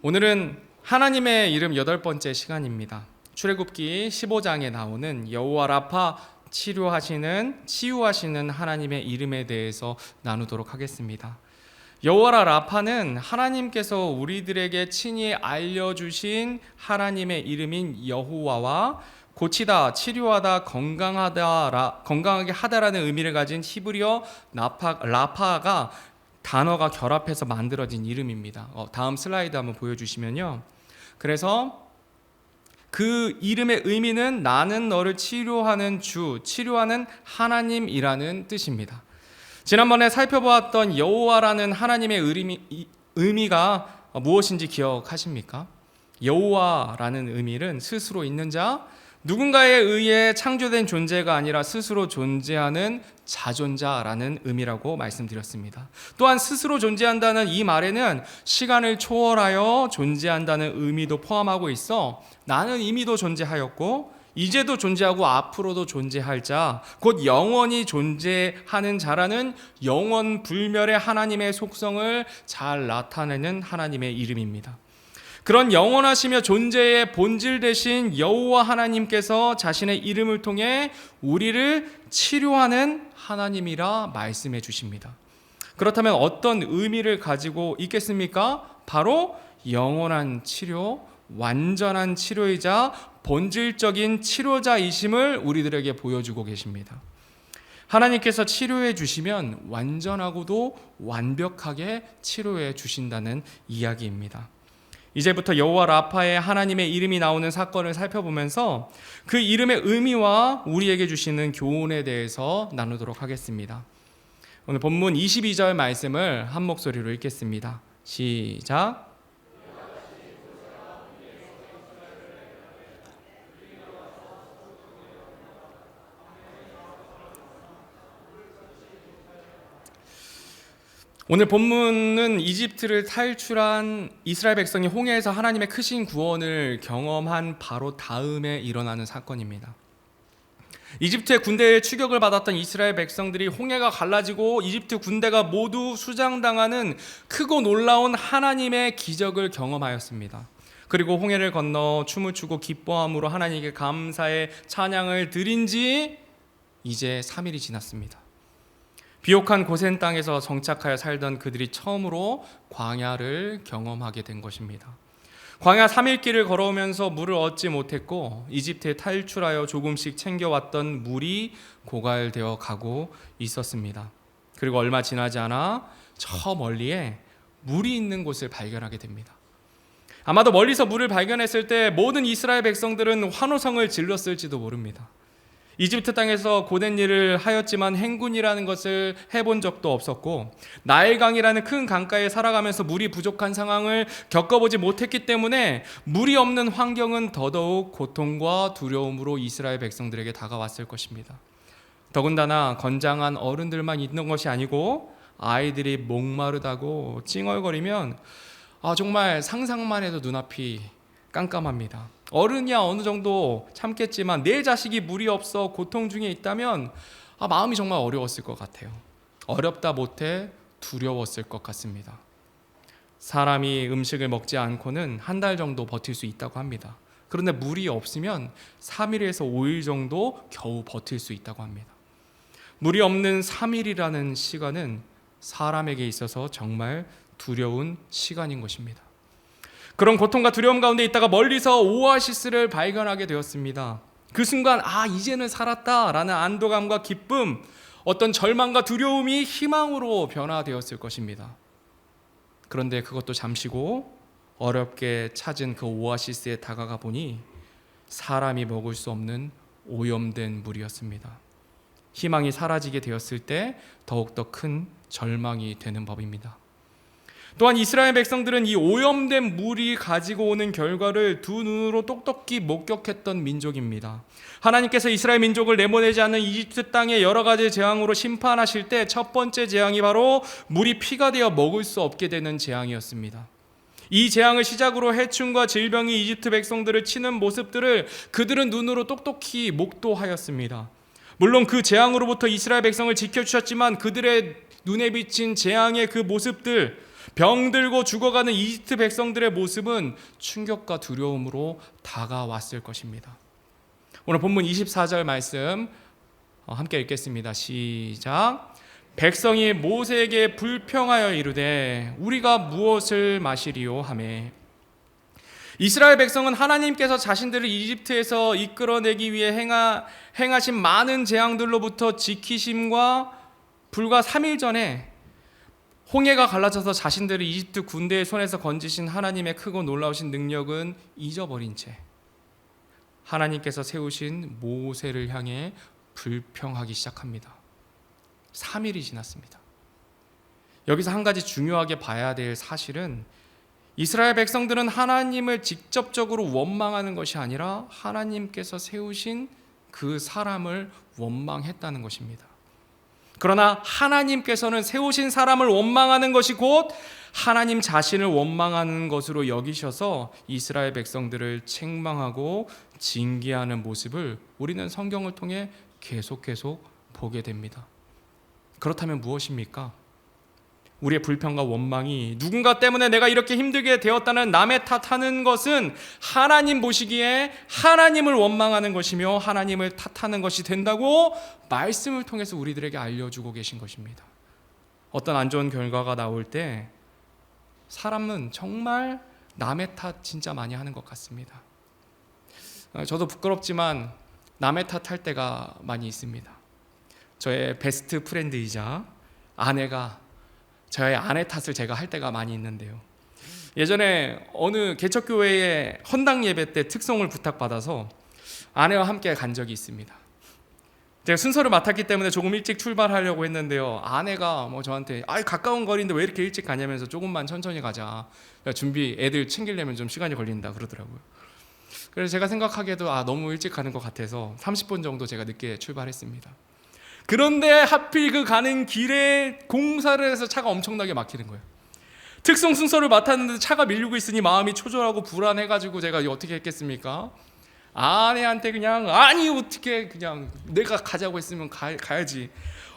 오늘은 하나님의 이름 8번째 시간입니다. 출애굽기 15장에 나오는 여호와 라파 치유하시는 하나님의 이름에 대해서 나누도록 하겠습니다. 여호와 라파는 하나님께서 우리들에게 친히 알려주신 하나님의 이름인 여호와와 고치다, 치료하다, 건강하게 하다라는 의미를 가진 히브리어 라파가 단어가 결합해서 만들어진 이름입니다. 다음 슬라이드 한번 보여주시면요. 그래서 그 이름의 의미는 나는 너를 치료하는 주, 치료하는 하나님이라는 뜻입니다. 지난번에 살펴보았던 여호와라는 하나님의 의미가 무엇인지 기억하십니까? 여호와라는 의미는 스스로 있는 자, 누군가에 의해 창조된 존재가 아니라 스스로 존재하는 자존자라는 의미라고 말씀드렸습니다. 또한 스스로 존재한다는 이 말에는 시간을 초월하여 존재한다는 의미도 포함하고 있어 나는 이미도 존재하였고 이제도 존재하고 앞으로도 존재할 자, 곧 영원히 존재하는 자라는 영원 불멸의 하나님의 속성을 잘 나타내는 하나님의 이름입니다. 그런 영원하시며 존재의 본질 되신 여호와 하나님께서 자신의 이름을 통해 우리를 치료하는 하나님이라 말씀해 주십니다. 그렇다면 어떤 의미를 가지고 있겠습니까? 바로 영원한 치료, 완전한 치료이자 본질적인 치료자이심을 우리들에게 보여주고 계십니다. 하나님께서 치료해 주시면 완전하고도 완벽하게 치료해 주신다는 이야기입니다. 이제부터 여호와 라파의 하나님의 이름이 나오는 사건을 살펴보면서 그 이름의 의미와 우리에게 주시는 교훈에 대해서 나누도록 하겠습니다. 오늘 본문 22절 말씀을 한 목소리로 읽겠습니다. 시작. 오늘 본문은 이집트를 탈출한 이스라엘 백성이 홍해에서 하나님의 크신 구원을 경험한 바로 다음에 일어나는 사건입니다. 이집트의 군대에 추격을 받았던 이스라엘 백성들이 홍해가 갈라지고 이집트 군대가 모두 수장당하는 크고 놀라운 하나님의 기적을 경험하였습니다. 그리고 홍해를 건너 춤을 추고 기뻐함으로 하나님께 감사의 찬양을 드린 지 이제 3일이 지났습니다. 비옥한 고센 땅에서 정착하여 살던 그들이 처음으로 광야를 경험하게 된 것입니다. 광야 3일 길을 걸어오면서 물을 얻지 못했고 이집트에 탈출하여 조금씩 챙겨왔던 물이 고갈되어 가고 있었습니다. 그리고 얼마 지나지 않아 저 멀리에 물이 있는 곳을 발견하게 됩니다. 아마도 멀리서 물을 발견했을 때 모든 이스라엘 백성들은 환호성을 질렀을지도 모릅니다. 이집트 땅에서 고된 일을 하였지만 행군이라는 것을 해본 적도 없었고 나일강이라는 큰 강가에 살아가면서 물이 부족한 상황을 겪어보지 못했기 때문에 물이 없는 환경은 더더욱 고통과 두려움으로 이스라엘 백성들에게 다가왔을 것입니다. 더군다나 건장한 어른들만 있는 것이 아니고 아이들이 목마르다고 찡얼거리면 정말 상상만 해도 눈앞이 깜깜합니다. 어른이야 어느 정도 참겠지만 내 자식이 물이 없어 고통 중에 있다면 마음이 정말 어려웠을 것 같아요. 어렵다 못해 두려웠을 것 같습니다. 사람이 음식을 먹지 않고는 한 달 정도 버틸 수 있다고 합니다. 그런데 물이 없으면 3일에서 5일 정도 겨우 버틸 수 있다고 합니다. 물이 없는 3일이라는 시간은 사람에게 있어서 정말 두려운 시간인 것입니다. 그런 고통과 두려움 가운데 있다가 멀리서 오아시스를 발견하게 되었습니다. 그 순간 이제는 살았다라는 안도감과 기쁨, 어떤 절망과 두려움이 희망으로 변화되었을 것입니다. 그런데 그것도 잠시고 어렵게 찾은 그 오아시스에 다가가 보니 사람이 먹을 수 없는 오염된 물이었습니다. 희망이 사라지게 되었을 때 더욱더 큰 절망이 되는 법입니다. 또한 이스라엘 백성들은 이 오염된 물이 가지고 오는 결과를 두 눈으로 똑똑히 목격했던 민족입니다. 하나님께서 이스라엘 민족을 내보내지 않는 이집트 땅의 여러 가지 재앙으로 심판하실 때 첫 번째 재앙이 바로 물이 피가 되어 먹을 수 없게 되는 재앙이었습니다. 이 재앙을 시작으로 해충과 질병이 이집트 백성들을 치는 모습들을 그들은 눈으로 똑똑히 목도하였습니다. 물론 그 재앙으로부터 이스라엘 백성을 지켜주셨지만 그들의 눈에 비친 재앙의 그 모습들, 병들고 죽어가는 이집트 백성들의 모습은 충격과 두려움으로 다가왔을 것입니다. 오늘 본문 24절 말씀 함께 읽겠습니다. 시작. 백성이 모세에게 불평하여 이르되 우리가 무엇을 마시리요 하매, 이스라엘 백성은 하나님께서 자신들을 이집트에서 이끌어내기 위해 행하신 많은 재앙들로부터 지키심과 불과 3일 전에 홍해가 갈라져서 자신들을 이집트 군대의 손에서 건지신 하나님의 크고 놀라우신 능력은 잊어버린 채 하나님께서 세우신 모세를 향해 불평하기 시작합니다. 3일이 지났습니다. 여기서 한 가지 중요하게 봐야 될 사실은, 이스라엘 백성들은 하나님을 직접적으로 원망하는 것이 아니라 하나님께서 세우신 그 사람을 원망했다는 것입니다. 그러나 하나님께서는 세우신 사람을 원망하는 것이 곧 하나님 자신을 원망하는 것으로 여기셔서 이스라엘 백성들을 책망하고 징계하는 모습을 우리는 성경을 통해 계속 보게 됩니다. 그렇다면 무엇입니까? 우리의 불평과 원망이 누군가 때문에 내가 이렇게 힘들게 되었다는 남의 탓하는 것은 하나님 보시기에 하나님을 원망하는 것이며 하나님을 탓하는 것이 된다고 말씀을 통해서 우리들에게 알려주고 계신 것입니다. 어떤 안 좋은 결과가 나올 때 사람은 정말 남의 탓 진짜 많이 하는 것 같습니다. 저도 부끄럽지만 남의 탓할 때가 많이 있습니다. 저의 베스트 프렌드이자 아내가 저의 아내 탓을 제가 할 때가 많이 있는데요. 예전에 어느 개척교회의 헌당 예배 때 특송을 부탁받아서 아내와 함께 간 적이 있습니다. 제가 순서를 맡았기 때문에 조금 일찍 출발하려고 했는데요. 아내가 저한테 가까운 거리인데 왜 이렇게 일찍 가냐면서 조금만 천천히 가자. 준비 애들 챙기려면 좀 시간이 걸린다 그러더라고요. 그래서 제가 생각하기에도 너무 일찍 가는 것 같아서 30분 정도 제가 늦게 출발했습니다. 그런데 하필 그 가는 길에 공사를 해서 차가 엄청나게 막히는 거예요. 특송 순서를 맡았는데 차가 밀리고 있으니 마음이 초조하고 불안해가지고 제가 어떻게 했겠습니까? 아내한테 그냥 아니 어떻게 그냥 내가 가자고 했으면 가야지.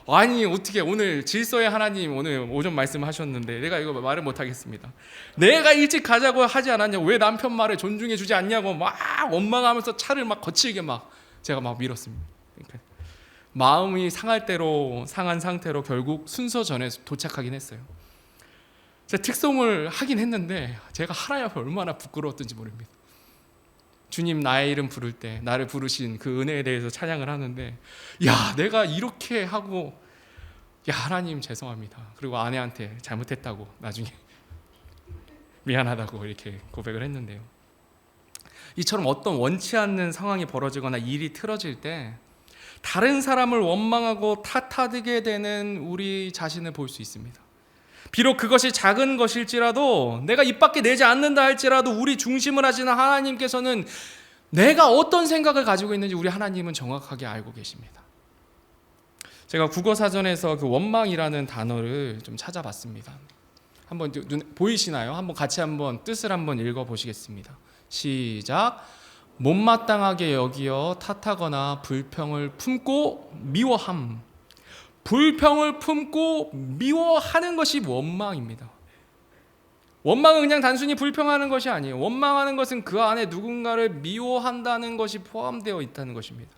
아니 어떻게 오늘 질서의 하나님 오늘 오전 말씀하셨는데 내가 이거 말을 못하겠습니다. 내가 일찍 가자고 하지 않았냐고, 왜 남편 말을 존중해 주지 않냐고 막 원망하면서 차를 막 거칠게 제가 밀었습니다. 그러니까 마음이 상할 대로 상한 상태로 결국 순서 전에 도착하긴 했어요. 제가 특송을 하긴 했는데 제가 하나님 앞에 얼마나 부끄러웠던지 모릅니다. 주님 나의 이름 부를 때 나를 부르신 그 은혜에 대해서 찬양을 하는데 내가 이렇게 하고 하나님 죄송합니다. 그리고 아내한테 잘못했다고 나중에 미안하다고 이렇게 고백을 했는데요. 이처럼 어떤 원치 않는 상황이 벌어지거나 일이 틀어질 때 다른 사람을 원망하고 탓하게 되는 우리 자신을 볼 수 있습니다. 비록 그것이 작은 것일지라도, 내가 입 밖에 내지 않는다 할지라도 우리 중심을 하시는 하나님께서는 내가 어떤 생각을 가지고 있는지 우리 하나님은 정확하게 알고 계십니다. 제가 국어사전에서 그 원망이라는 단어를 좀 찾아봤습니다. 한번 보이시나요? 한번 같이 한번 뜻을 한번 읽어보시겠습니다. 시작. 못마땅하게 여기어 탓하거나 불평을 품고 미워함. 불평을 품고 미워하는 것이 원망입니다. 원망은 그냥 단순히 불평하는 것이 아니에요. 원망하는 것은 그 안에 누군가를 미워한다는 것이 포함되어 있다는 것입니다.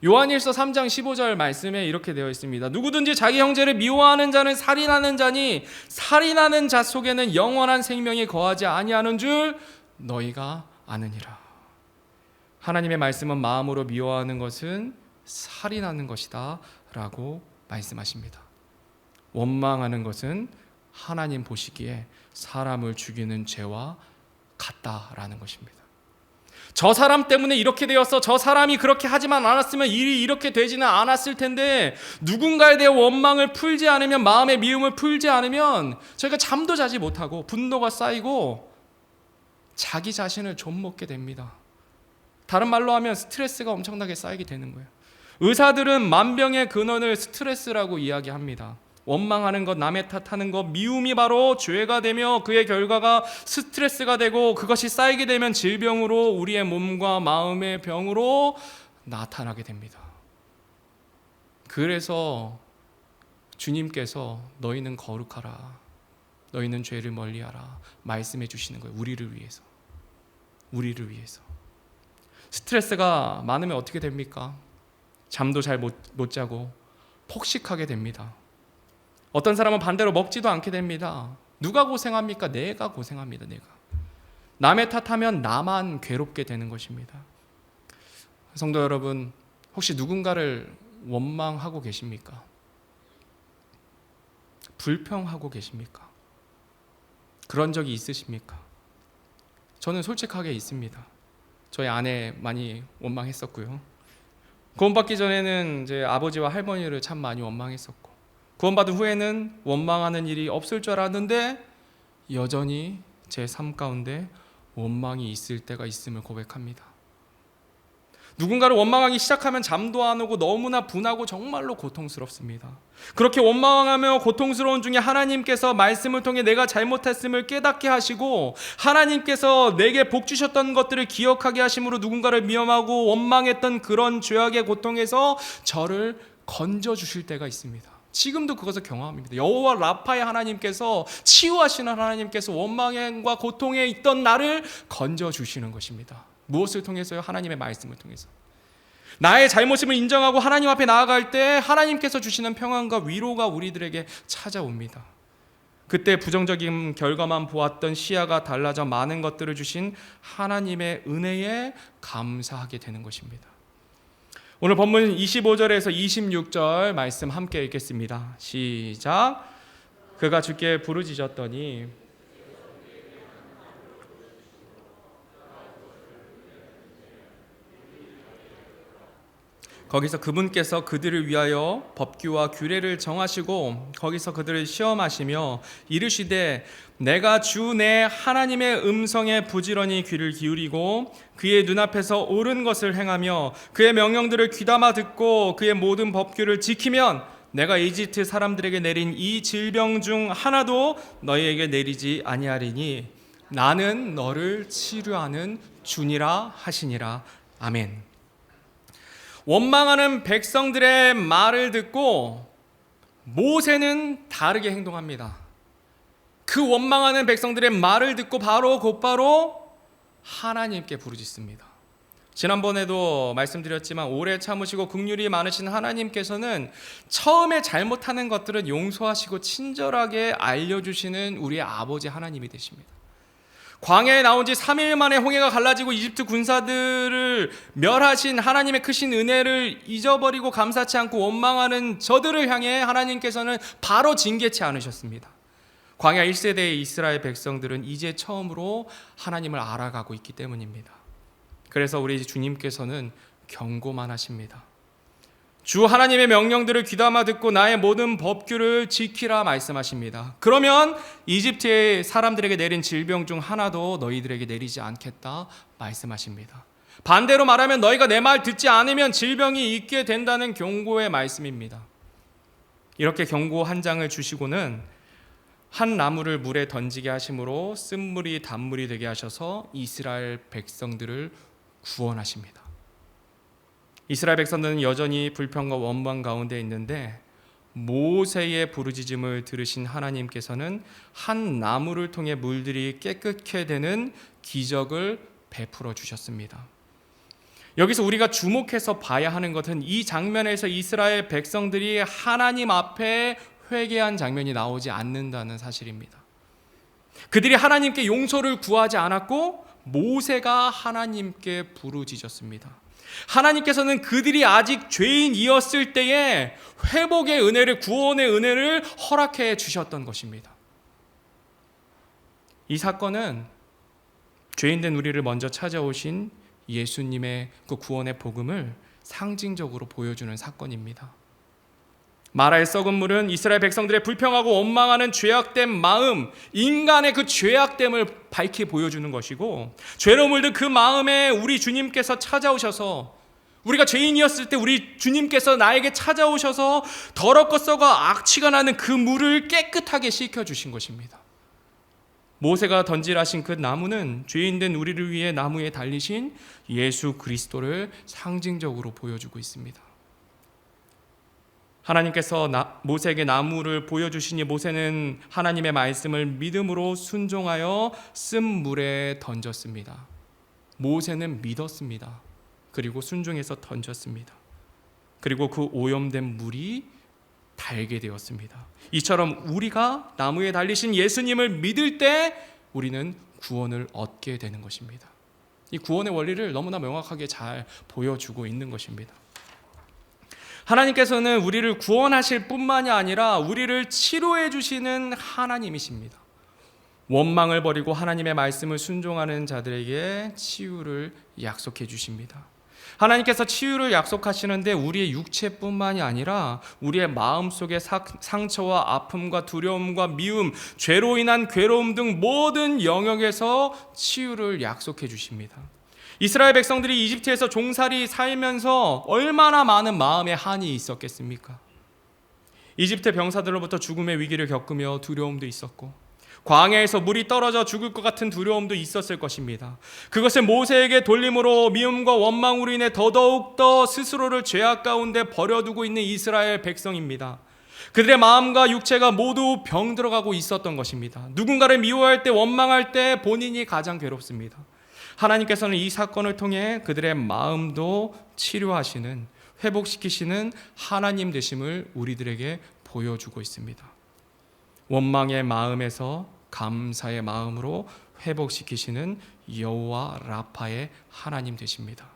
요한일서 3장 15절 말씀에 이렇게 되어 있습니다. 누구든지 자기 형제를 미워하는 자는 살인하는 자니 살인하는 자 속에는 영원한 생명이 거하지 아니하는 줄 너희가 아느니라. 하나님의 말씀은 마음으로 미워하는 것은 살인하는 것이다 라고 말씀하십니다. 원망하는 것은 하나님 보시기에 사람을 죽이는 죄와 같다라는 것입니다. 저 사람 때문에 이렇게 되었어, 저 사람이 그렇게 하지만 않았으면 일이 이렇게 되지는 않았을 텐데, 누군가에 대해 원망을 풀지 않으면, 마음의 미움을 풀지 않으면 저희가 잠도 자지 못하고 분노가 쌓이고 자기 자신을 좀먹게 됩니다. 다른 말로 하면 스트레스가 엄청나게 쌓이게 되는 거예요. 의사들은 만병의 근원을 스트레스라고 이야기합니다. 원망하는 것, 남의 탓하는 것, 미움이 바로 죄가 되며 그의 결과가 스트레스가 되고 그것이 쌓이게 되면 질병으로, 우리의 몸과 마음의 병으로 나타나게 됩니다. 그래서 주님께서 너희는 거룩하라, 너희는 죄를 멀리하라 말씀해 주시는 거예요. 우리를 위해서. 우리를 위해서. 스트레스가 많으면 어떻게 됩니까? 잠도 잘 못 자고 폭식하게 됩니다. 어떤 사람은 반대로 먹지도 않게 됩니다. 누가 고생합니까? 내가 고생합니다. 내가. 남의 탓하면 나만 괴롭게 되는 것입니다. 성도 여러분, 혹시 누군가를 원망하고 계십니까? 불평하고 계십니까? 그런 적이 있으십니까? 저는 솔직하게 있습니다. 저희 아내 많이 원망했었고요. 구원받기 전에는 제 아버지와 할머니를 참 많이 원망했었고, 구원받은 후에는 원망하는 일이 없을 줄 알았는데 여전히 제 삶 가운데 원망이 있을 때가 있음을 고백합니다. 누군가를 원망하기 시작하면 잠도 안 오고 너무나 분하고 정말로 고통스럽습니다. 그렇게 원망하며 고통스러운 중에 하나님께서 말씀을 통해 내가 잘못했음을 깨닫게 하시고 하나님께서 내게 복 주셨던 것들을 기억하게 하심으로 누군가를 미움하고 원망했던 그런 죄악의 고통에서 저를 건져주실 때가 있습니다. 지금도 그것을 경험합니다. 여호와 라파의 하나님께서, 치유하시는 하나님께서 원망과 고통에 있던 나를 건져주시는 것입니다. 무엇을 통해서요? 하나님의 말씀을 통해서. 나의 잘못임을 인정하고 하나님 앞에 나아갈 때 하나님께서 주시는 평안과 위로가 우리들에게 찾아옵니다. 그때 부정적인 결과만 보았던 시야가 달라져 많은 것들을 주신 하나님의 은혜에 감사하게 되는 것입니다. 오늘 본문 25절에서 26절 말씀 함께 읽겠습니다. 시작. 그가 주께 부르짖었더니 거기서 그분께서 그들을 위하여 법규와 규례를 정하시고 거기서 그들을 시험하시며 이르시되 내가 주 내 하나님의 음성에 부지런히 귀를 기울이고 그의 눈앞에서 옳은 것을 행하며 그의 명령들을 귀담아 듣고 그의 모든 법규를 지키면 내가 이집트 사람들에게 내린 이 질병 중 하나도 너희에게 내리지 아니하리니 나는 너를 치료하는 주니라 하시니라. 아멘. 원망하는 백성들의 말을 듣고 모세는 다르게 행동합니다. 그 원망하는 백성들의 말을 듣고 곧바로 하나님께 부르짖습니다. 지난번에도 말씀드렸지만 오래 참으시고 긍휼이 많으신 하나님께서는 처음에 잘못하는 것들은 용서하시고 친절하게 알려주시는 우리의 아버지 하나님이 되십니다. 광야에 나온 지 3일 만에 홍해가 갈라지고 이집트 군사들을 멸하신 하나님의 크신 은혜를 잊어버리고 감사치 않고 원망하는 저들을 향해 하나님께서는 바로 징계치 않으셨습니다. 광야 1세대의 이스라엘 백성들은 이제 처음으로 하나님을 알아가고 있기 때문입니다. 그래서 우리 주님께서는 경고만 하십니다. 주 하나님의 명령들을 귀담아 듣고 나의 모든 법규를 지키라 말씀하십니다. 그러면 이집트의 사람들에게 내린 질병 중 하나도 너희들에게 내리지 않겠다 말씀하십니다. 반대로 말하면 너희가 내 말 듣지 않으면 질병이 있게 된다는 경고의 말씀입니다. 이렇게 경고 한 장을 주시고는 한 나무를 물에 던지게 하심으로 쓴물이 단물이 되게 하셔서 이스라엘 백성들을 구원하십니다. 이스라엘 백성들은 여전히 불평과 원망 가운데 있는데 모세의 부르짖음을 들으신 하나님께서는 한 나무를 통해 물들이 깨끗게 되는 기적을 베풀어 주셨습니다. 여기서 우리가 주목해서 봐야 하는 것은 이 장면에서 이스라엘 백성들이 하나님 앞에 회개한 장면이 나오지 않는다는 사실입니다. 그들이 하나님께 용서를 구하지 않았고 모세가 하나님께 부르짖었습니다. 하나님께서는 그들이 아직 죄인이었을 때에 회복의 은혜를, 구원의 은혜를 허락해 주셨던 것입니다. 이 사건은 죄인된 우리를 먼저 찾아오신 예수님의 그 구원의 복음을 상징적으로 보여주는 사건입니다. 마라의 썩은 물은 이스라엘 백성들의 불평하고 원망하는 죄악된 마음, 인간의 그 죄악됨을 밝히 보여주는 것이고, 죄로 물든 그 마음에 우리 주님께서 찾아오셔서, 우리가 죄인이었을 때 우리 주님께서 나에게 찾아오셔서 더럽고 썩어 악취가 나는 그 물을 깨끗하게 씻겨주신 것입니다. 모세가 던지라신 그 나무는 죄인된 우리를 위해 나무에 달리신 예수 그리스도를 상징적으로 보여주고 있습니다. 하나님께서 모세에게 나무를 보여주시니 모세는 하나님의 말씀을 믿음으로 순종하여 쓴 물에 던졌습니다. 모세는 믿었습니다. 그리고 순종해서 던졌습니다. 그리고 그 오염된 물이 달게 되었습니다. 이처럼 우리가 나무에 달리신 예수님을 믿을 때 우리는 구원을 얻게 되는 것입니다. 이 구원의 원리를 너무나 명확하게 잘 보여주고 있는 것입니다. 하나님께서는 우리를 구원하실 뿐만이 아니라 우리를 치료해 주시는 하나님이십니다. 원망을 버리고 하나님의 말씀을 순종하는 자들에게 치유를 약속해 주십니다. 하나님께서 치유를 약속하시는데 우리의 육체뿐만이 아니라 우리의 마음속의 상처와 아픔과 두려움과 미움, 죄로 인한 괴로움 등 모든 영역에서 치유를 약속해 주십니다. 이스라엘 백성들이 이집트에서 종살이 살면서 얼마나 많은 마음의 한이 있었겠습니까? 이집트 병사들로부터 죽음의 위기를 겪으며 두려움도 있었고 광야에서 물이 떨어져 죽을 것 같은 두려움도 있었을 것입니다. 그것을 모세에게 돌림으로 미움과 원망으로 인해 더더욱더 스스로를 죄악 가운데 버려두고 있는 이스라엘 백성입니다. 그들의 마음과 육체가 모두 병들어가고 있었던 것입니다. 누군가를 미워할 때, 원망할 때 본인이 가장 괴롭습니다. 하나님께서는 이 사건을 통해 그들의 마음도 치료하시는, 회복시키시는 하나님 되심을 우리들에게 보여주고 있습니다. 원망의 마음에서 감사의 마음으로 회복시키시는 여호와 라파의 하나님 되십니다.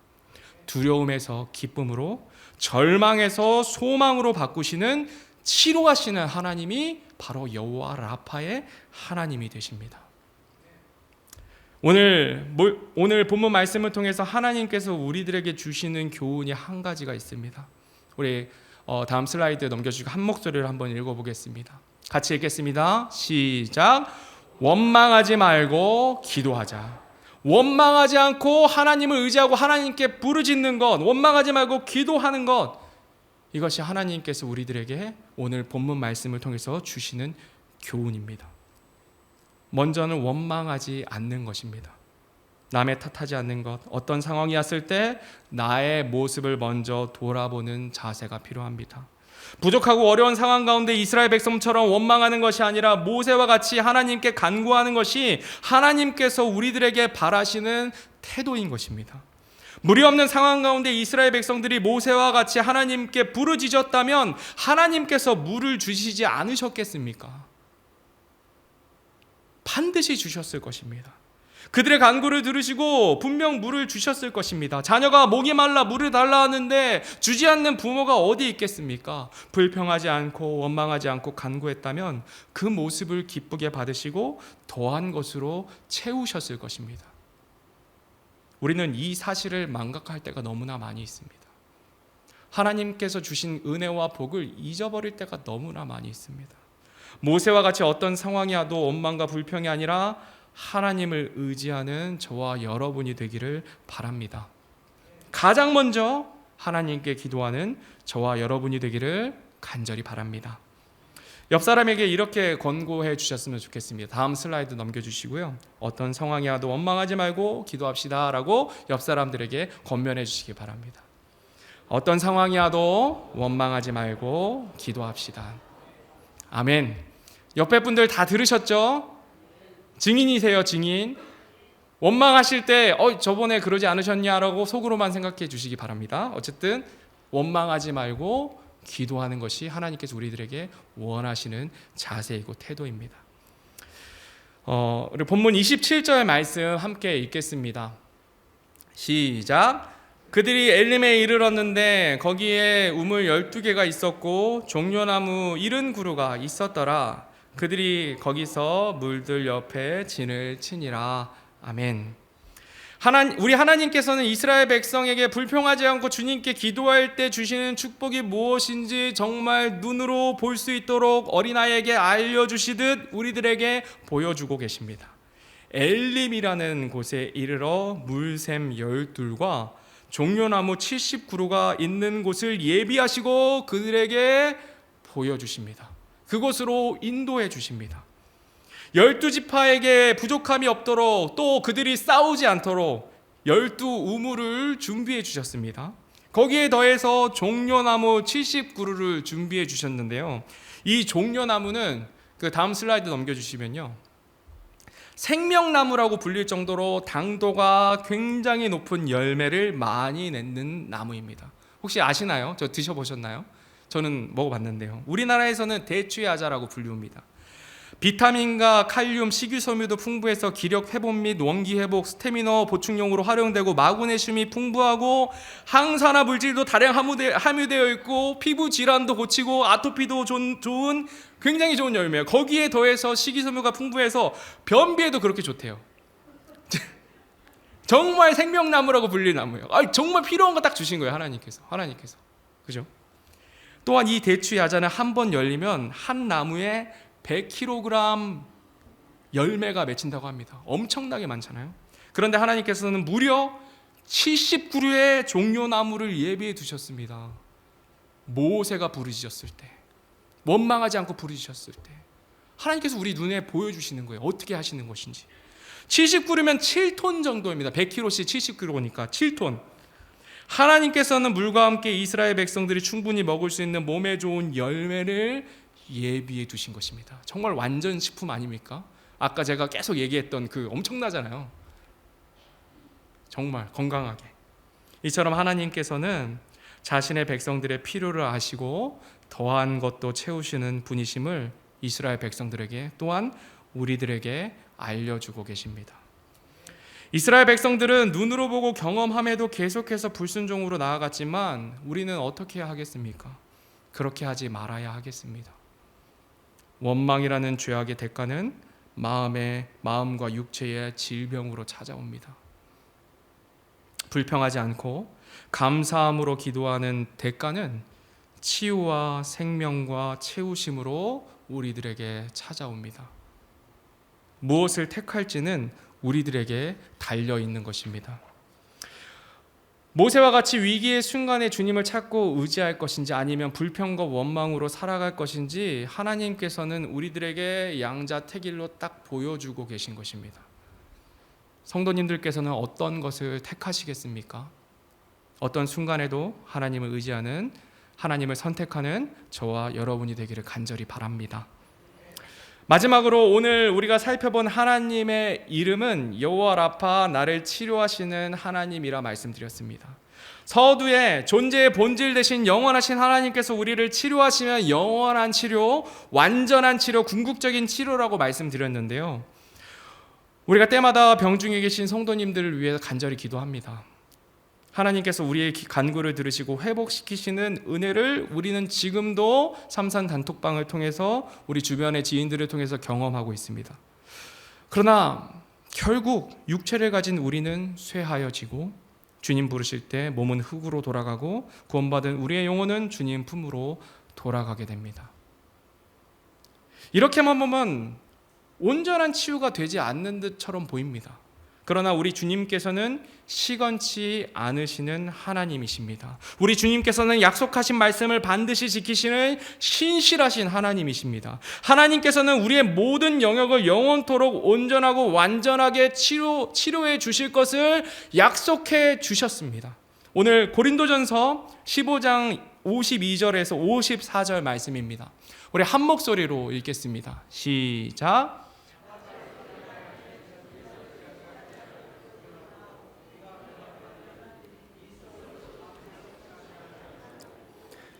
두려움에서 기쁨으로, 절망에서 소망으로 바꾸시는, 치료하시는 하나님이 바로 여호와 라파의 하나님이 되십니다. 오늘 본문 말씀을 통해서 하나님께서 우리들에게 주시는 교훈이 한 가지가 있습니다. 우리 다음 슬라이드 넘겨주시고 한 목소리를 한번 읽어보겠습니다. 같이 읽겠습니다. 시작. 원망하지 말고 기도하자. 원망하지 않고 하나님을 의지하고 하나님께 부르짖는 것, 원망하지 말고 기도하는 것, 이것이 하나님께서 우리들에게 오늘 본문 말씀을 통해서 주시는 교훈입니다. 먼저는 원망하지 않는 것입니다. 남의 탓하지 않는 것, 어떤 상황이 왔을 때 나의 모습을 먼저 돌아보는 자세가 필요합니다. 부족하고 어려운 상황 가운데 이스라엘 백성처럼 원망하는 것이 아니라 모세와 같이 하나님께 간구하는 것이 하나님께서 우리들에게 바라시는 태도인 것입니다. 물이 없는 상황 가운데 이스라엘 백성들이 모세와 같이 하나님께 부르짖었다면 하나님께서 물을 주시지 않으셨겠습니까? 반드시 주셨을 것입니다. 그들의 간구를 들으시고 분명 물을 주셨을 것입니다. 자녀가 목이 말라 물을 달라 하는데 주지 않는 부모가 어디 있겠습니까? 불평하지 않고 원망하지 않고 간구했다면 그 모습을 기쁘게 받으시고 더한 것으로 채우셨을 것입니다. 우리는 이 사실을 망각할 때가 너무나 많이 있습니다. 하나님께서 주신 은혜와 복을 잊어버릴 때가 너무나 많이 있습니다. 모세와 같이 어떤 상황이 와도 원망과 불평이 아니라 하나님을 의지하는 저와 여러분이 되기를 바랍니다. 가장 먼저 하나님께 기도하는 저와 여러분이 되기를 간절히 바랍니다. 옆 사람에게 이렇게 권고해 주셨으면 좋겠습니다. 다음 슬라이드 넘겨주시고요. 어떤 상황이 와도 원망하지 말고 기도합시다 라고 옆 사람들에게 권면해 주시기 바랍니다. 어떤 상황이 와도 원망하지 말고 기도합시다. 아멘. 옆에 분들 다 들으셨죠? 증인이세요, 증인. 원망하실 때 저번에 그러지 않으셨냐라고 속으로만 생각해 주시기 바랍니다. 어쨌든 원망하지 말고 기도하는 것이 하나님께서 우리들에게 원하시는 자세이고 태도입니다. 우리 본문 27절 말씀 함께 읽겠습니다. 시작. 그들이 엘림에 이르렀는데 거기에 우물 12개가 있었고 종려나무 70그루가 있었더라. 그들이 거기서 물들 옆에 진을 치니라. 아멘. 우리 하나님께서는 이스라엘 백성에게 불평하지 않고 주님께 기도할 때 주시는 축복이 무엇인지 정말 눈으로 볼 수 있도록 어린아이에게 알려주시듯 우리들에게 보여주고 계십니다. 엘림이라는 곳에 이르러 물샘 12과 종려나무 70그루가 있는 곳을 예비하시고 그들에게 보여주십니다. 그곳으로 인도해 주십니다. 12지파에게 부족함이 없도록 또 그들이 싸우지 않도록 12우물을 준비해 주셨습니다. 거기에 더해서 종려나무 70그루를 준비해 주셨는데요. 이 종려나무는 그 다음 슬라이드 넘겨주시면요, 생명나무라고 불릴 정도로 당도가 굉장히 높은 열매를 많이 맺는 나무입니다. 혹시 아시나요? 저 드셔보셨나요? 저는 먹어봤는데요. 우리나라에서는 대추야자라고 불립니다. 비타민과 칼륨, 식이섬유도 풍부해서 기력 회복 및 원기 회복, 스태미너 보충용으로 활용되고 마그네슘이 풍부하고 항산화 물질도 다량 함유되어 있고 피부 질환도 고치고 아토피도 좋은 굉장히 좋은 열매예요. 거기에 더해서 식이섬유가 풍부해서 변비에도 그렇게 좋대요. 정말 생명나무라고 불릴 나무예요. 정말 필요한 거 딱 주신 거예요, 하나님께서. 그죠? 또한 이 대추야자는 한 번 열리면 한 나무에 100kg 열매가 맺힌다고 합니다. 엄청나게 많잖아요. 그런데 하나님께서는 무려 70그루의 종려나무를 예비해 두셨습니다. 모세가 부르짖었을 때, 원망하지 않고 부르짖었을 때 하나님께서 우리 눈에 보여주시는 거예요. 어떻게 하시는 것인지. 70그루면 7톤 정도입니다. 100kg씩 70kg니까 7톤. 하나님께서는 물과 함께 이스라엘 백성들이 충분히 먹을 수 있는 몸에 좋은 열매를 예비해 두신 것입니다. 정말 완전 식품 아닙니까? 아까 제가 계속 얘기했던 그 엄청나잖아요. 정말 건강하게. 이처럼 하나님께서는 자신의 백성들의 필요를 아시고 더한 것도 채우시는 분이심을 이스라엘 백성들에게, 또한 우리들에게 알려주고 계십니다. 이스라엘 백성들은 눈으로 보고 경험함에도 계속해서 불순종으로 나아갔지만 우리는 어떻게 하겠습니까? 그렇게 하지 말아야 하겠습니다. 원망이라는 죄악의 대가는 마음과 육체의 질병으로 찾아옵니다. 불평하지 않고 감사함으로 기도하는 대가는 치유와 생명과 채우심으로 우리들에게 찾아옵니다. 무엇을 택할지는 우리들에게 달려 있는 것입니다. 모세와 같이 위기의 순간에 주님을 찾고 의지할 것인지 아니면 불평과 원망으로 살아갈 것인지 하나님께서는 우리들에게 양자택일로 딱 보여주고 계신 것입니다. 성도님들께서는 어떤 것을 택하시겠습니까? 어떤 순간에도 하나님을 의지하는, 하나님을 선택하는 저와 여러분이 되기를 간절히 바랍니다. 마지막으로 오늘 우리가 살펴본 하나님의 이름은 여호와 라파, 나를 치료하시는 하나님이라 말씀드렸습니다. 서두에 존재의 본질 되신 영원하신 하나님께서 우리를 치료하시면 영원한 치료, 완전한 치료, 궁극적인 치료라고 말씀드렸는데요. 우리가 때마다 병중에 계신 성도님들을 위해 간절히 기도합니다. 하나님께서 우리의 간구를 들으시고 회복시키시는 은혜를 우리는 지금도 삼산 단톡방을 통해서 우리 주변의 지인들을 통해서 경험하고 있습니다. 그러나 결국 육체를 가진 우리는 쇠하여지고 주님 부르실 때 몸은 흙으로 돌아가고 구원받은 우리의 영혼은 주님 품으로 돌아가게 됩니다. 이렇게만 보면 온전한 치유가 되지 않는 듯처럼 보입니다. 그러나 우리 주님께서는 시건치 않으시는 하나님이십니다. 우리 주님께서는 약속하신 말씀을 반드시 지키시는 신실하신 하나님이십니다. 하나님께서는 우리의 모든 영역을 영원토록 온전하고 완전하게 치료해 주실 것을 약속해 주셨습니다. 오늘 고린도전서 15장 52절에서 54절 말씀입니다. 우리 한 목소리로 읽겠습니다. 시작.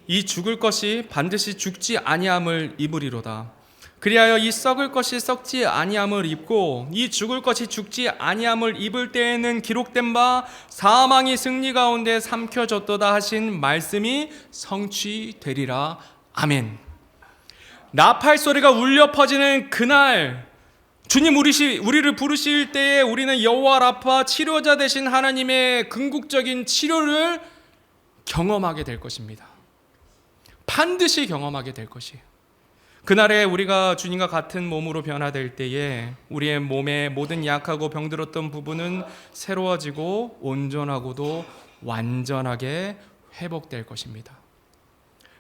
이 죽을 것이 반드시 죽지 아니함을 입으리로다. 그리하여 이 썩을 것이 썩지 아니함을 입고 이 죽을 것이 죽지 아니함을 입을 때에는 기록된 바 사망이 승리 가운데 삼켜졌도다 하신 말씀이 성취되리라. 아멘. 나팔 소리가 울려 퍼지는 그날 주님 우리를 부르실 때에 우리는 여호와 라파, 치료자 되신 하나님의 궁극적인 치료를 경험하게 될 것입니다. 반드시 경험하게 될 것이에요. 그날에 우리가 주님과 같은 몸으로 변화될 때에 우리의 몸의 모든 약하고 병들었던 부분은 새로워지고 온전하고도 완전하게 회복될 것입니다.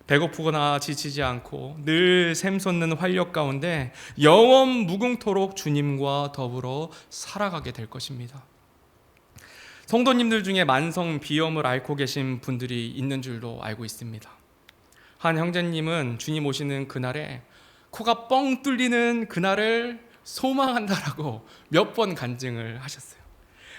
배고프거나 지치지 않고 늘 샘솟는 활력 가운데 영원 무궁토록 주님과 더불어 살아가게 될 것입니다. 성도님들 중에 만성 비염을 앓고 계신 분들이 있는 줄로 알고 있습니다. 한 형제님은 주님 오시는 그날에 코가 뻥 뚫리는 그날을 소망한다라고 몇 번 간증을 하셨어요.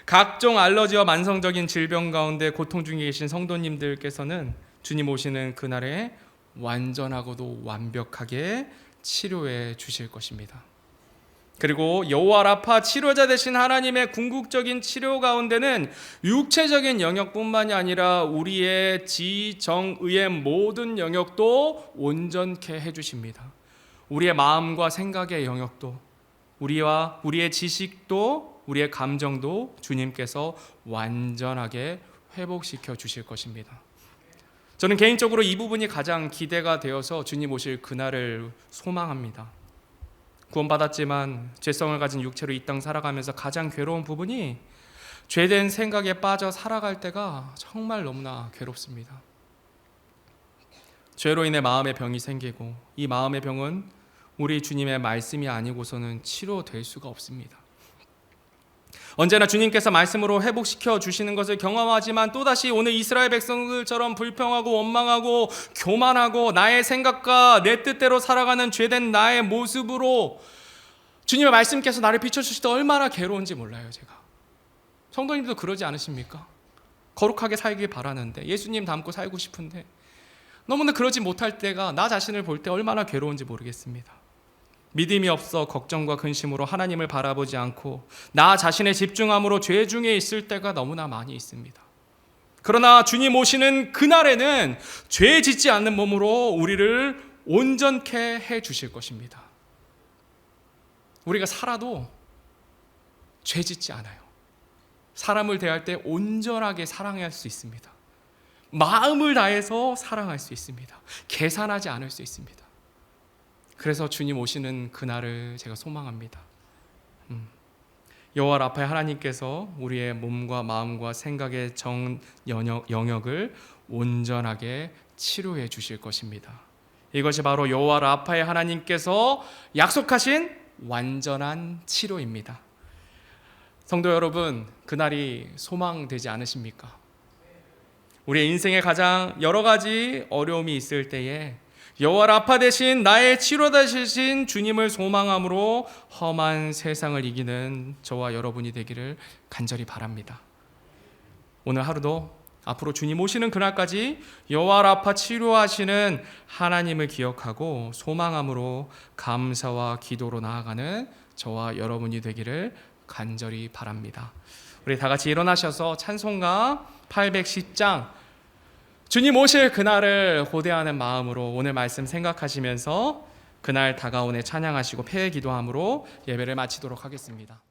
각종 알러지와 만성적인 질병 가운데 고통 중에 계신 성도님들께서는 주님 오시는 그날에 완전하고도 완벽하게 치료해 주실 것입니다. 그리고 여호와 라파 치료자 되신 하나님의 궁극적인 치료 가운데는 육체적인 영역뿐만이 아니라 우리의 지, 정, 의의 모든 영역도 온전케 해주십니다. 우리의 마음과 생각의 영역도, 우리의 지식도, 우리의 감정도 주님께서 완전하게 회복시켜 주실 것입니다. 저는 개인적으로 이 부분이 가장 기대가 되어서 주님 오실 그날을 소망합니다. 구원받았지만 죄성을 가진 육체로 이 땅 살아가면서 가장 괴로운 부분이 죄된 생각에 빠져 살아갈 때가 정말 너무나 괴롭습니다. 죄로 인해 마음의 병이 생기고 이 마음의 병은 우리 주님의 말씀이 아니고서는 치료될 수가 없습니다. 언제나 주님께서 말씀으로 회복시켜 주시는 것을 경험하지만 또다시 오늘 이스라엘 백성들처럼 불평하고 원망하고 교만하고 나의 생각과 내 뜻대로 살아가는 죄된 나의 모습으로 주님의 말씀께서 나를 비춰주실 때 얼마나 괴로운지 몰라요. 제가 성도님도 그러지 않으십니까? 거룩하게 살길 바라는데, 예수님 닮고 살고 싶은데 너무나 그러지 못할 때가 나 자신을 볼 때 얼마나 괴로운지 모르겠습니다. 믿음이 없어 걱정과 근심으로 하나님을 바라보지 않고 나 자신의 집중함으로 죄 중에 있을 때가 너무나 많이 있습니다. 그러나 주님 오시는 그날에는 죄 짓지 않는 몸으로 우리를 온전케 해 주실 것입니다. 우리가 살아도 죄 짓지 않아요. 사람을 대할 때 온전하게 사랑할 수 있습니다. 마음을 다해서 사랑할 수 있습니다. 계산하지 않을 수 있습니다. 그래서 주님 오시는 그날을 제가 소망합니다. 여호와 라파의 하나님께서 우리의 몸과 마음과 생각의 영역을 온전하게 치료해 주실 것입니다. 이것이 바로 여호와 라파의 하나님께서 약속하신 완전한 치료입니다. 성도 여러분, 그날이 소망되지 않으십니까? 우리의 인생에 가장 여러 가지 어려움이 있을 때에 여호와 라파 대신 나의 치료자 되신 주님을 소망함으로 험한 세상을 이기는 저와 여러분이 되기를 간절히 바랍니다. 오늘 하루도 앞으로 주님 오시는 그날까지 여호와 라파 치료하시는 하나님을 기억하고 소망함으로 감사와 기도로 나아가는 저와 여러분이 되기를 간절히 바랍니다. 우리 다 같이 일어나셔서 찬송가 810장 주님 오실 그날을 고대하는 마음으로 오늘 말씀 생각하시면서 그날 다가오네 찬양하시고 폐회 기도함으로 예배를 마치도록 하겠습니다.